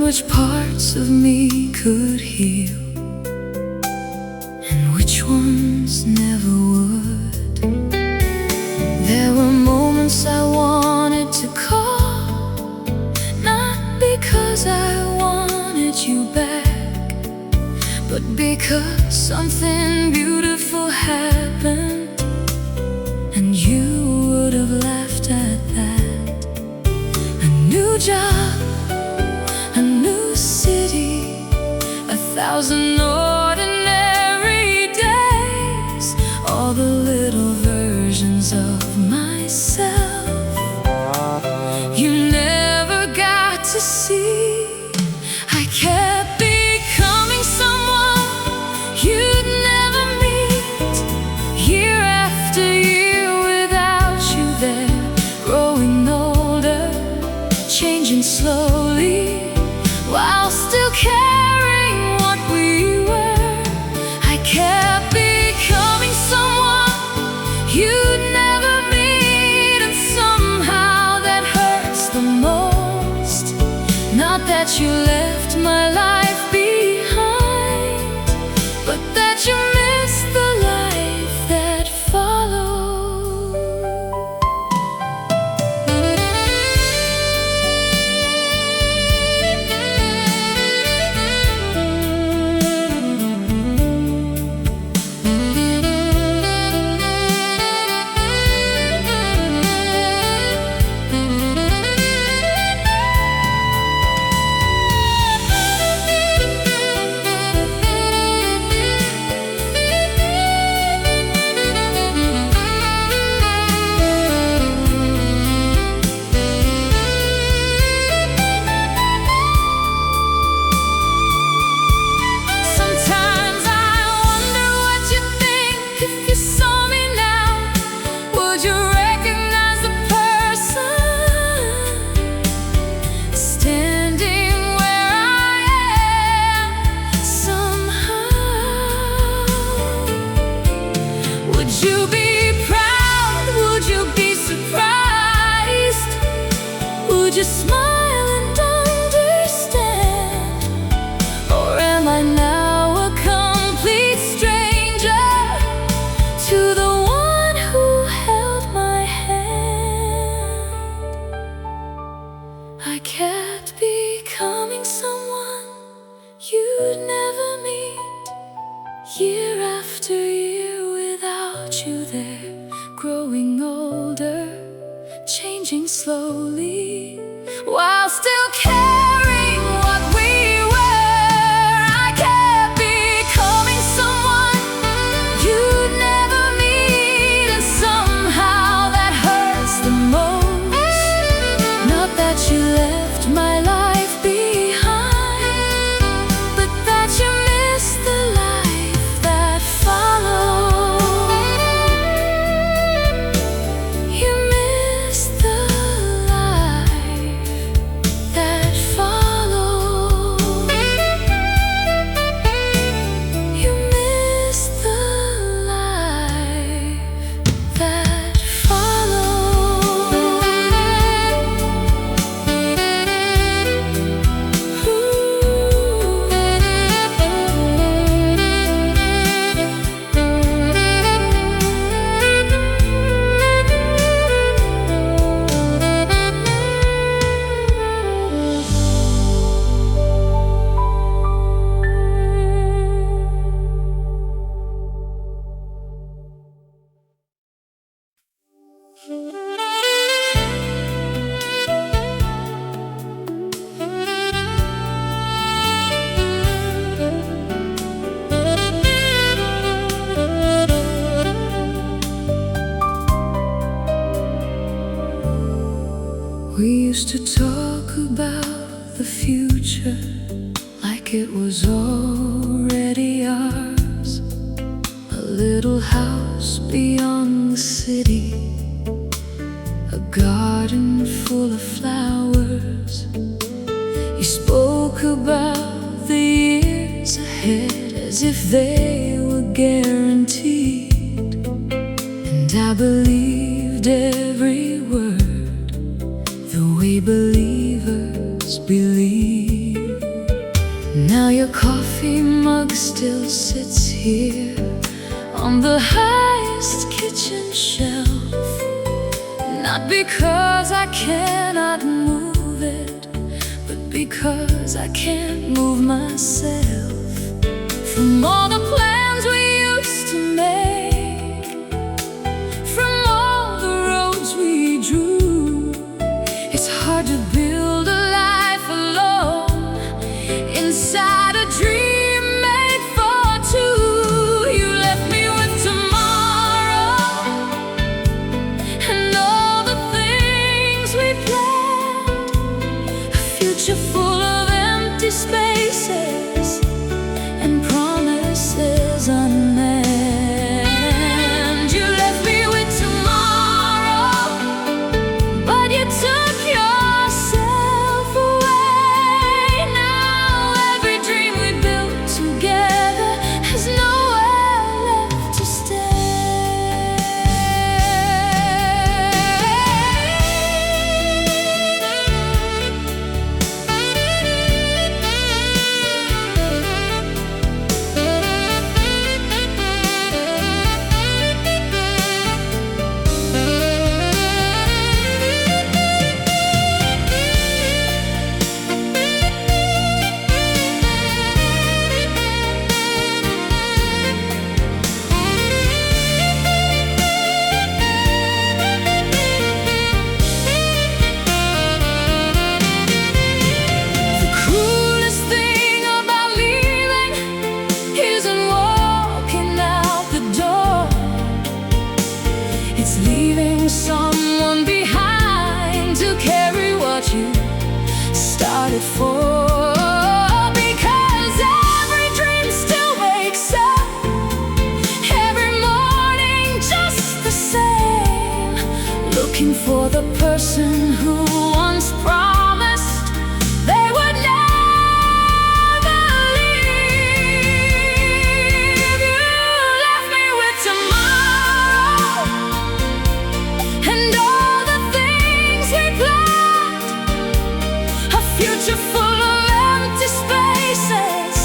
which parts of me could heal and which ones never would. There were moments I wanted to call, not because I wanted you back, but because something beautiful happened, and you would have laughed at that. A new job, a new city, 1,000 ordinary days, all the little versions of myself you never got to see. I kept becoming someone you'd never meet, year after year without you there, growing older, changing slowly, while still caring what we were. I kept becoming someone you'd never meet, and somehow that hurts the most. Not that you left my life behind, but that you missed the life that followed. Sometimes I wonder what you'd think if you saw me now. Would you recognize the person standing where I am somehow? Would you be proud? Would you be surprised? Would you smile and understand? Or am I now a complete stranger to the one who held my hand? I kept becoming someone you'd never meet, year after year without you there, growing older, changing slowly, while still caring what we were. I kept becoming someone you'd never meet, and somehow that hurts the most. Not that you left my life behind, but that you missed the life that followed. You missed the life that followed. You missed the life that followed. We used to talk about the future like it was already ours. A little house beyond the city, a garden full of flowers. You spoke about the years ahead as if they were guaranteed, and I believed every word, the way believers believe. your coffee mug still sits here on the highest kitchen shelf. Not because I cannot move it, but because I can't move myself. From all the plans we used to make, from all the roads we drew, it's hard to build a life alone inside a dream made for two. You left me with tomorrow and all the things we planned, a future full of empty spaces and promises unmanned. You left me with tomorrow, but you took yourself away. Now every dream we built together has nowhere left to someone behind to carry what you started for. Because every dream still wakes up every morning just the same, looking for the person who once promised they would never leave. You left me with tomorrow and all the things we planned, a future full of empty spaces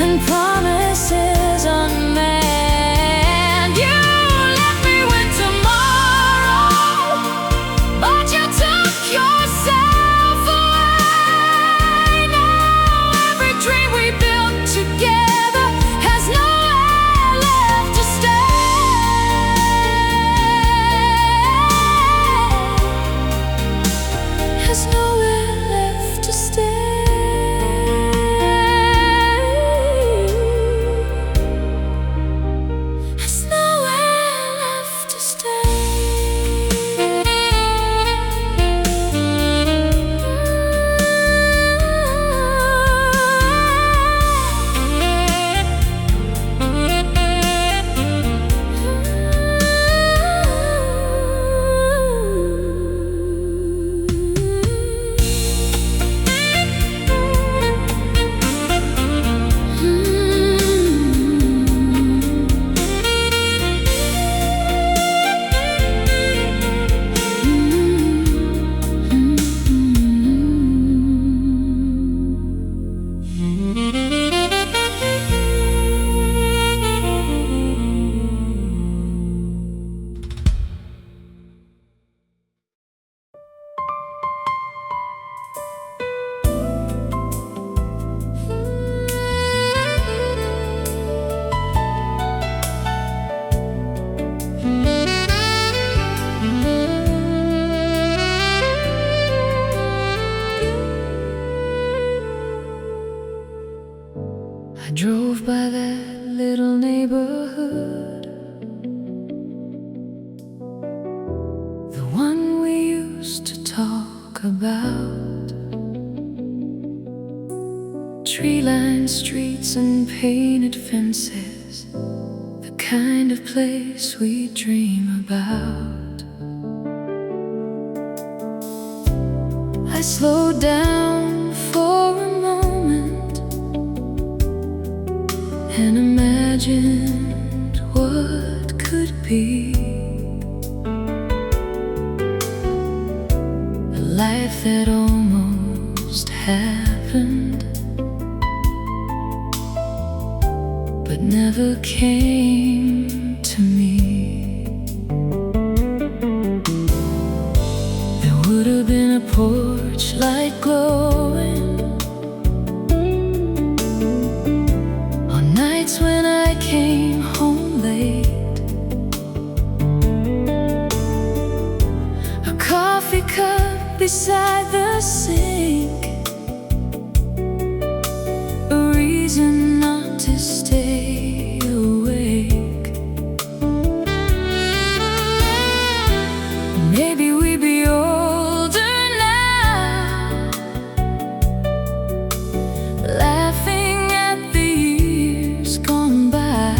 and promises unmanned. You left me with tomorrow, but you took yourself away. Now every dream we built together has nowhere left to stay. Has nowhere left to stay. Has nowhere left to I drove by that little neighborhood, the one we used to talk about. Tree-lined streets and painted fences, the kind of place we dream about. I slowed down for a moment and imagined what could be. A life that almost happened, never came to me. There would have been a porch light glowing on nights when I came home late, a coffee cup beside the sink, a reason not to stay awake. Maybe we'd be older now, laughing at the years gone by.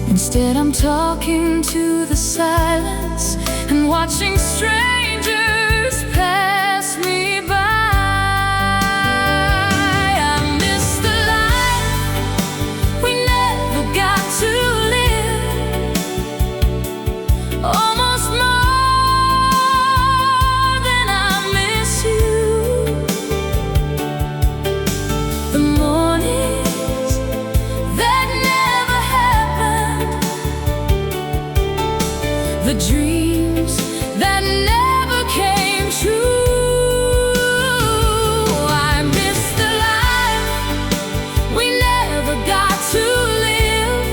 Instead I'm talking to the silence and watching strangers pass me by. Almost more than I miss you. The mornings that never happened, the dreams that never came true. I miss the life we never got to live,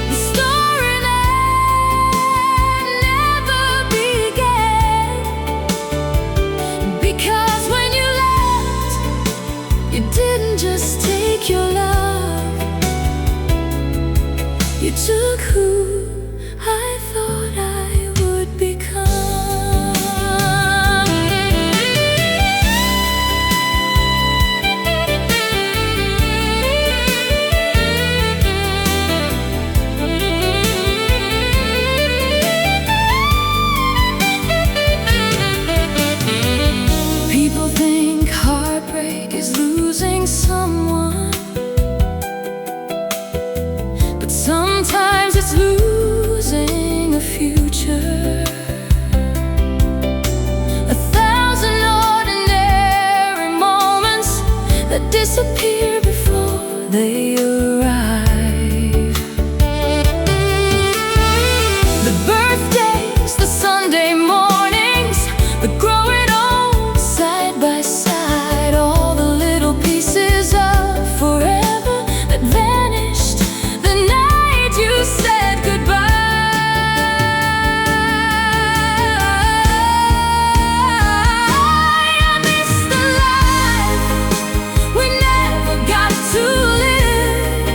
the story that never began. Because when you left, you didn't just take your love, you took who I thought I would become. People think heartbreak is losing someone, but sometimes it's losing a future. 1,000 ordinary moments that disappear before they arrive. The birthdays, the Sunday mornings, the growing old side by side, all the little pieces of forever that vanished the night you said goodbye. I miss the life we never got to live,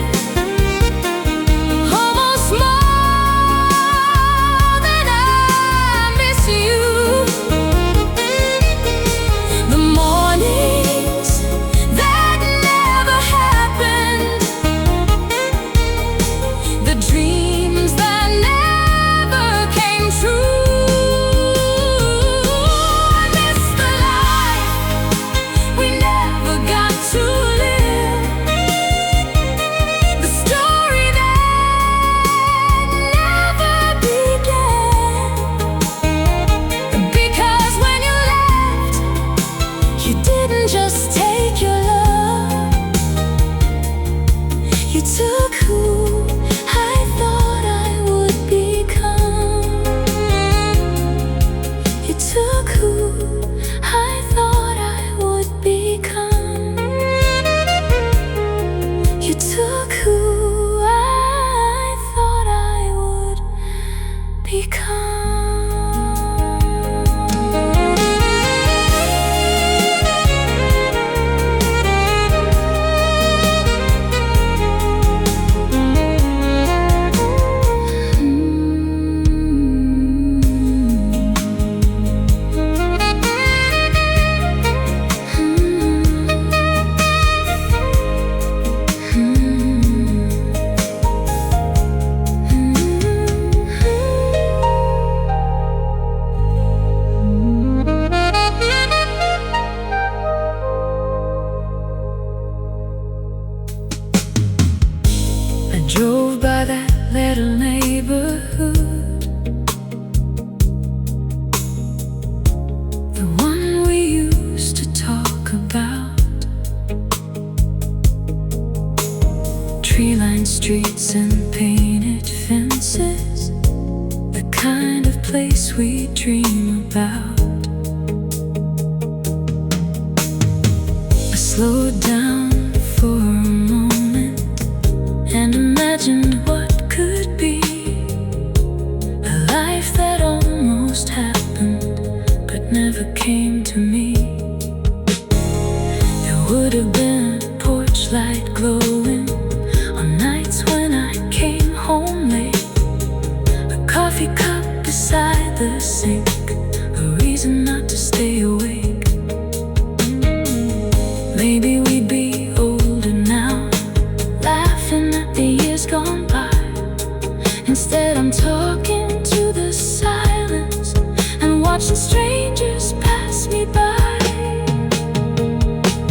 Instead I'm talking to the silence and watching strangers pass me by.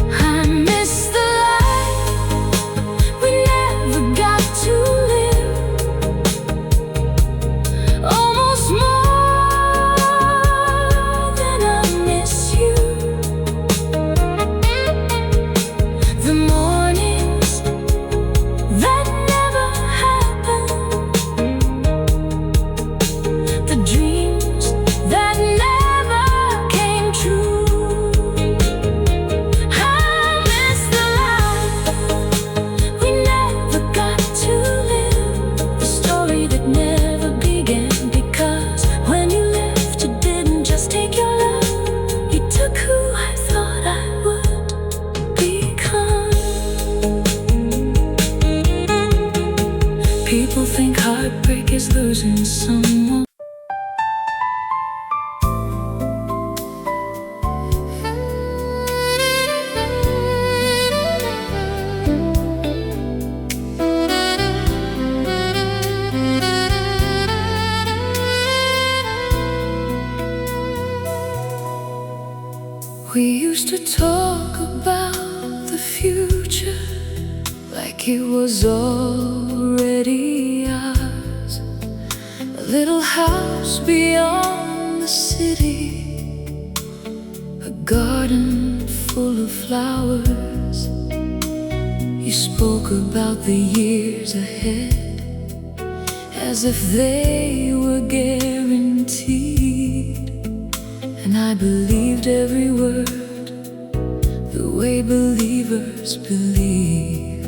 I miss the life we never got to live, almost more than I miss you. The mornings that never happened, the dreams that never came true. I miss the life we never got to live, the story that never began. Because when you left, you didn't just take your love, you took who I thought I would become. People think heartbreak is losing someone. We used to talk about the future like it was already ours. A little house beyond the city, a garden full of flowers. You spoke about the years ahead as if they were guaranteed. And I believed every word, the way believers believe.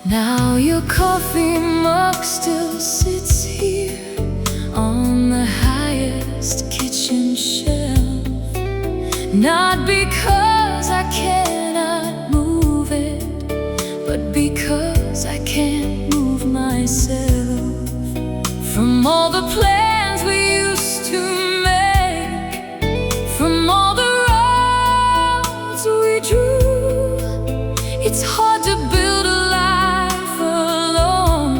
Now your coffee mug still sits here on the highest kitchen shelf. Not because I cannot move it, but because I can't move myself. From all the plans we used to make, from all the roads we drew, it's hard to build a life alone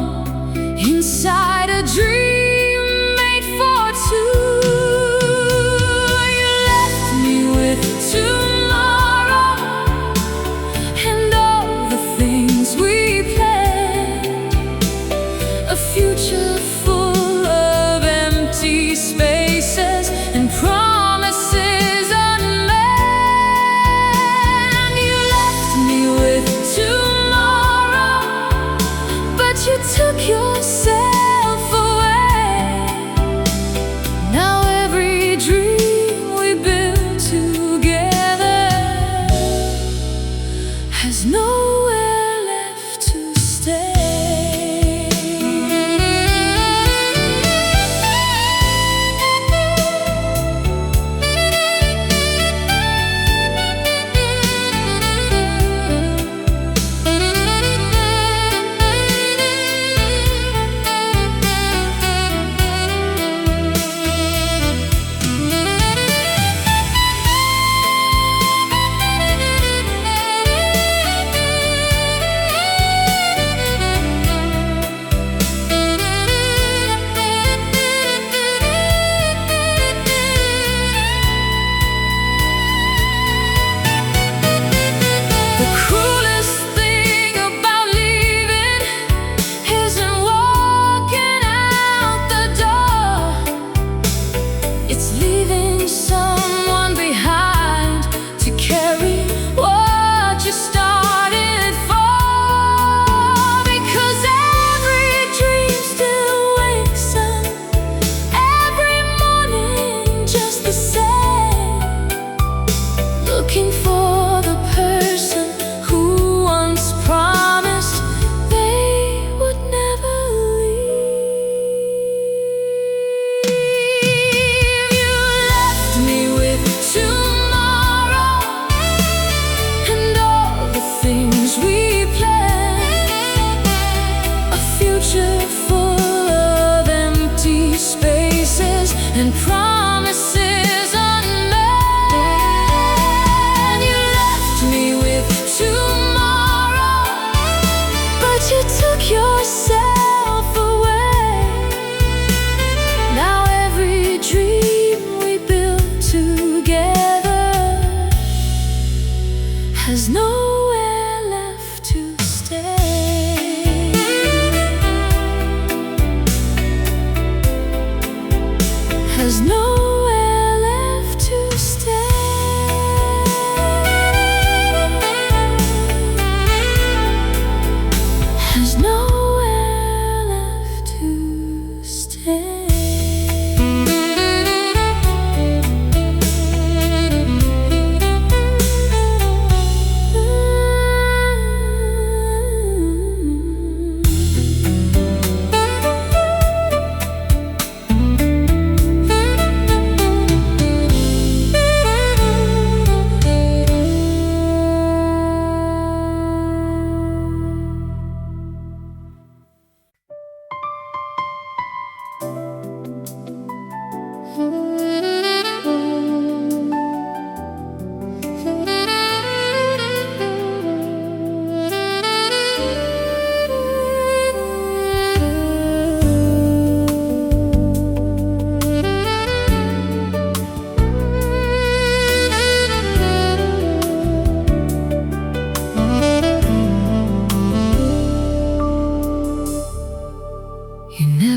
inside a dream made for two. You left me with tomorrow and all the things we planned, a future full of empty spaces and promises unmanned. You left me with tomorrow, but you took yourself away. Now every dream we built together has nowhere left to stay.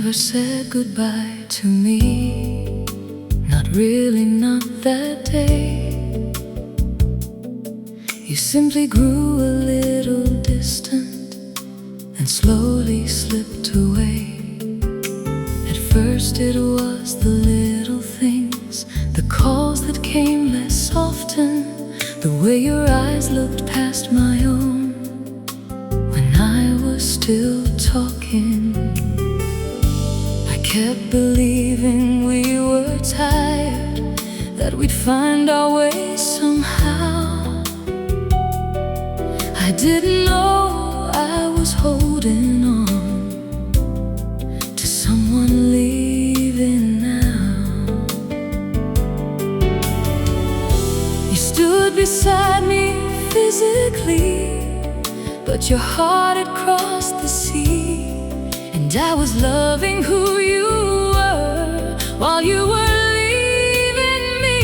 never said goodbye to me, not really, not that day. You simply grew a little distant and slowly slipped away. At first it was the little things, the calls that came less often, the way your eyes looked past my own when I was still talking. I kept believing we were tired, that we'd find our way somehow. I didn't know I was holding on to someone leaving now. You stood beside me physically, but your heart had crossed the sea. And I was loving who you were while you were leaving me.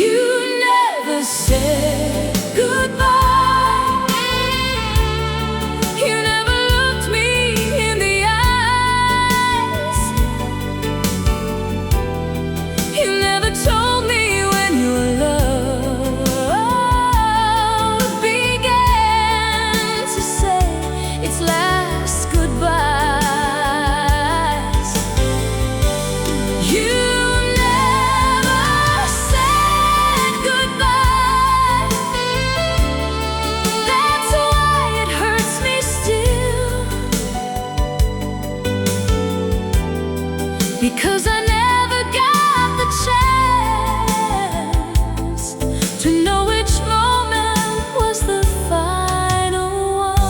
You never said goodbye. You never looked me in the eyes. You never told me when your love began to say its last goodbyes. You never said goodbye. That's why it hurts me still, because I never got the chance to know which moment was the final one.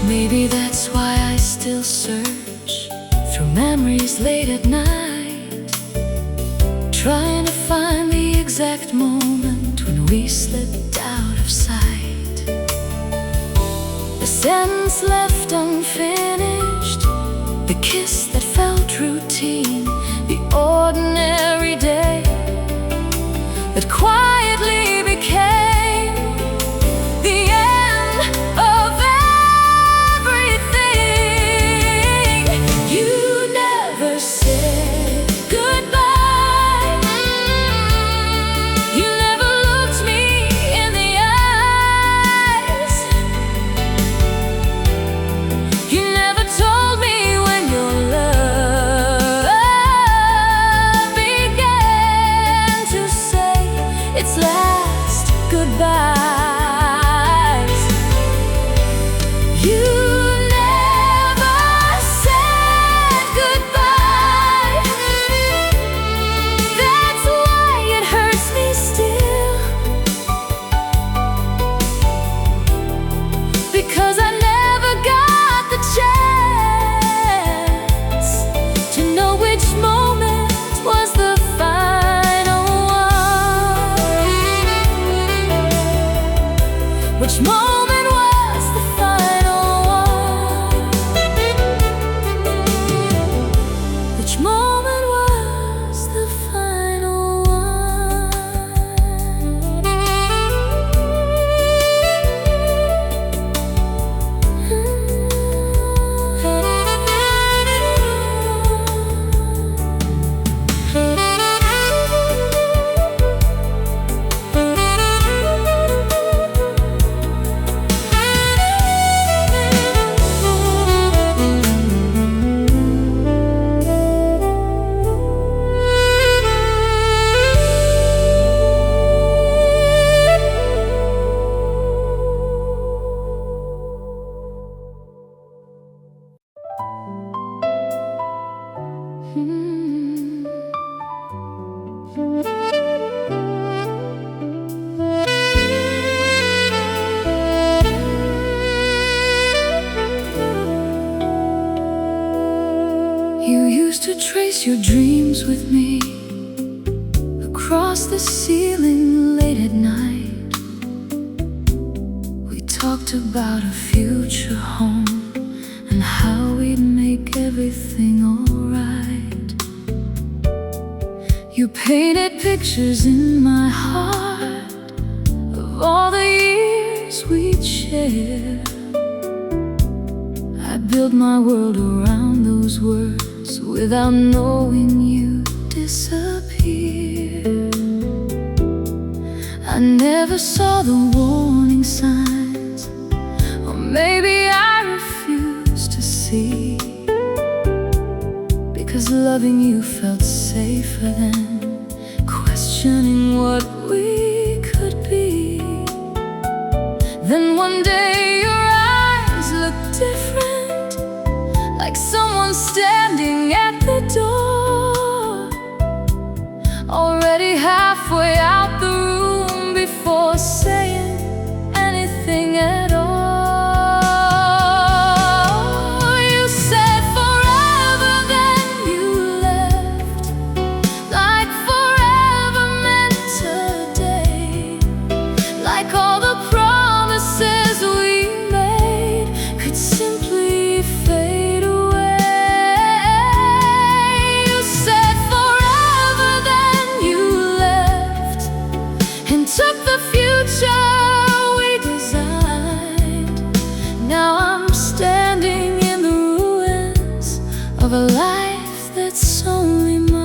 Maybe that's why I still search through memories late at night, trying to find the exact moment when we slipped out of sight. The sentence left unfinished, the kiss that felt routine, the ordinary day that quietly became the end of everything. You never said goodbye. You never looked me in the eyes. You never told me when your love began to say its last goodbyes. You never said goodbye. That's why it hurts me still, because I never got the chance to know which moment was the final one. Which moment was the final one? Which moment was the final You used to trace your dreams with me across the ceiling late at night. We talked about a future home and how we'd make everything alright. You painted pictures in my heart of all the years we'd shared. I built my world around those words without knowing you disappeared. I never saw the warning signs, or maybe I refused to see, because loving you felt safer than questioning what we could be. Then one day your eyes looked different, like someone standing at the door, already halfway out the room before saying anything at all. You said forever, then you left, like forever meant today, like all the promises we made could simply fade away. You said forever, then you left, and took the future we designed. Now I'm standing in the ruins of a life that's only mine.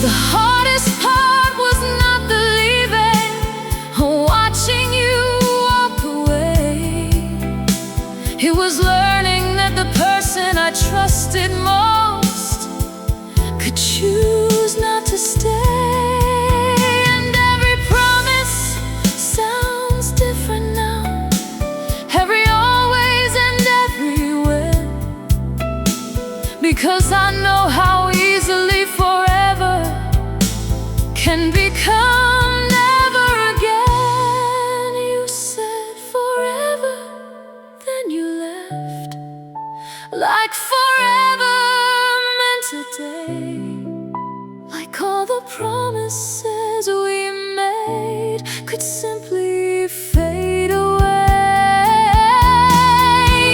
The hardest part was not the leaving, or watching you walk away. It was learning that the person I trusted most could choose not to stay. And every promise sounds different now, every always and everywhere, because I know how easily forever can become never again. You said forever, then you left, like forever meant today, like all the promises we made could simply fade away.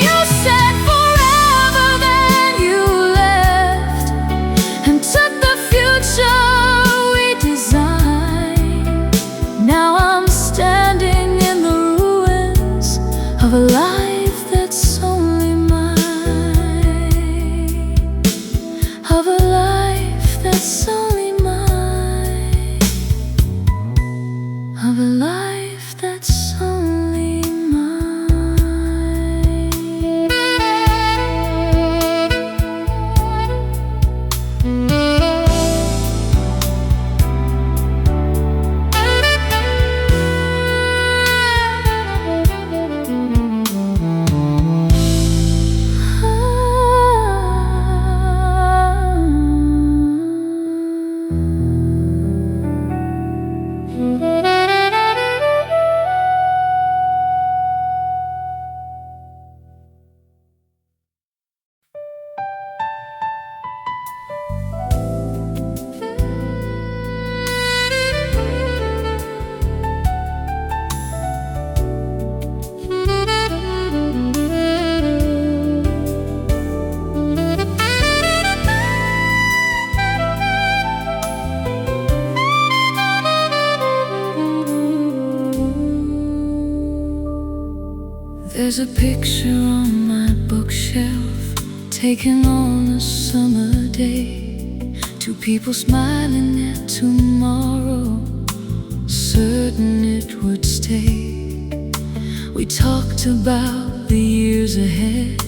You said forever, then you left, and took the future we designed. Now I'm standing in the ruins of a life that's only mine, of a life that's only mine, of a life that's only mine. There's a picture on my bookshelf, taken on a summer day. Two people smiling at tomorrow, certain it would stay. We talked about the years ahead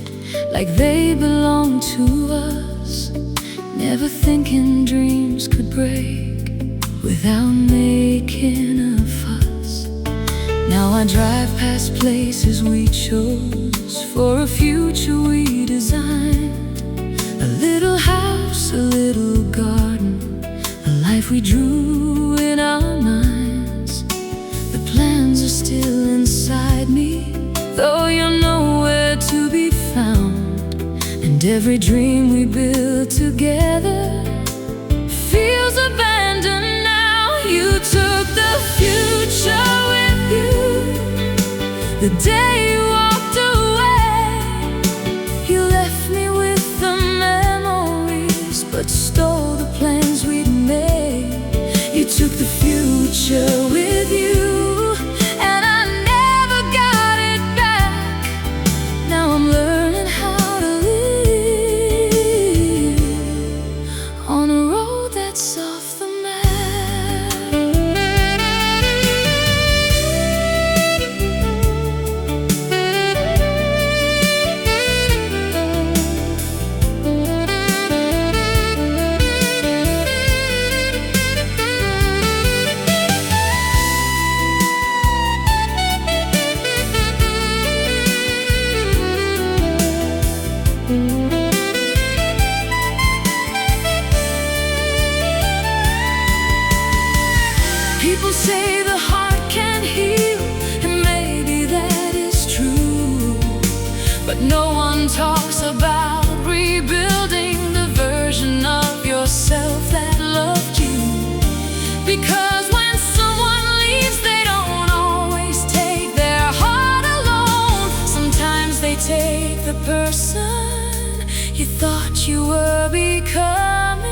like they belonged to us, never thinking dreams could break without making a fuss. Now I drive past places we chose for a future we designed. A little house, a little garden, a life we drew in our minds. The plans are still inside me, though you're nowhere to be found. And every dream we built together feels abandoned now. You took the future with you the day you walked away. You left me with the memories, but stole the plans we'd made. You took the future with you, and I never got it back. Now I'm learning how to live on a road that's off the People say the heart can't heal, and maybe that is true. But no one talks about rebuilding the version of yourself that loved you. Because when someone leaves, they don't always take their heart alone. Sometimes they take the person you thought you were becoming.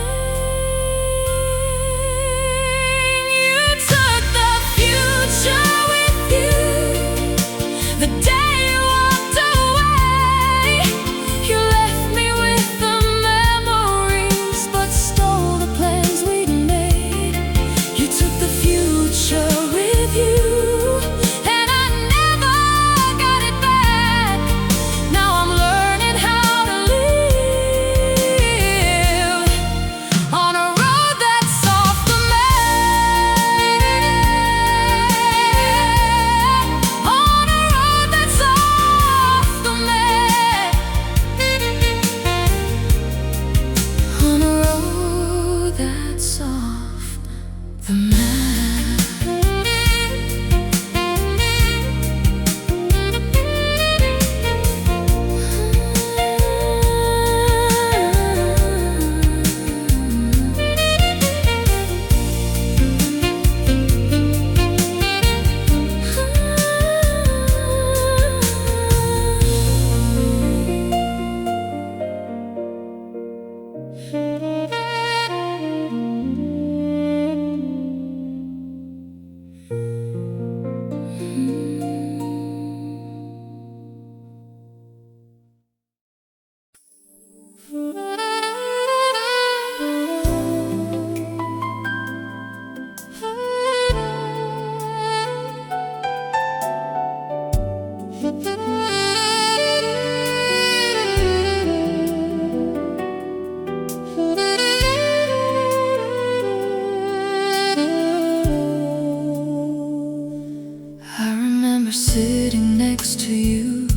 Sitting next to you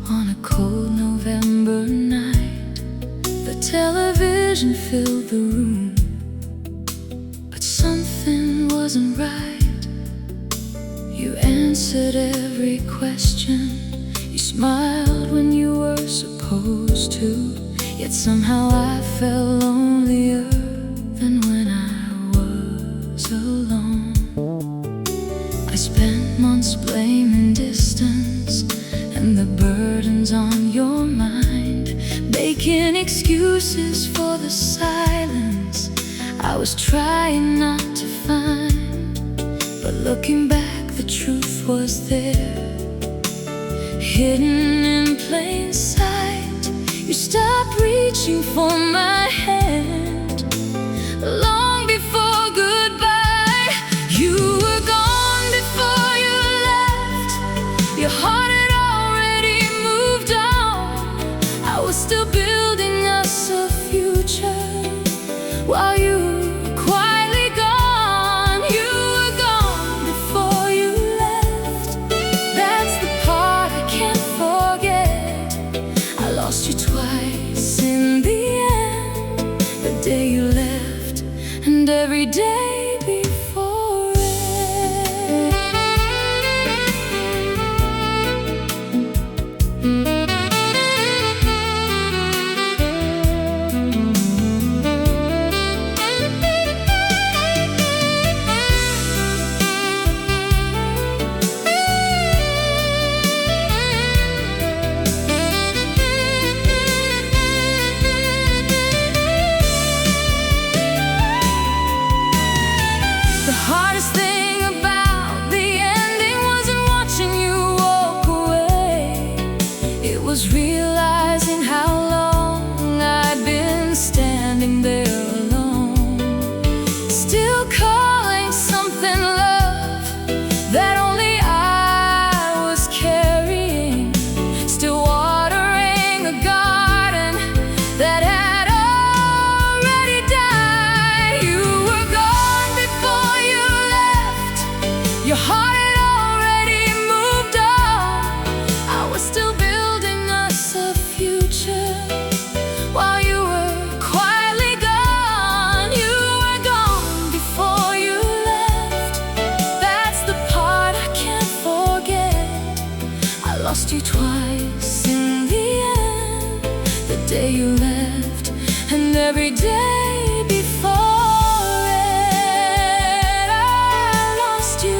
on a cold November night. The television filled the room, but something wasn't right. You answered every question, you smiled when you were supposed to. Yet somehow I felt lonelier than when I was alone. I spent months blaming distance and the burdens on your mind, making excuses for the silence I was trying not to find. But looking back, the truth was there, hidden in plain sight. You stopped reaching for my hand long before goodbye. You were gone. Your heart had already moved on. I was still building us a future while you were quietly gone. You were gone before you left. That's the part I can't forget. I lost you twice in the end. The day you left and every day before it. I lost you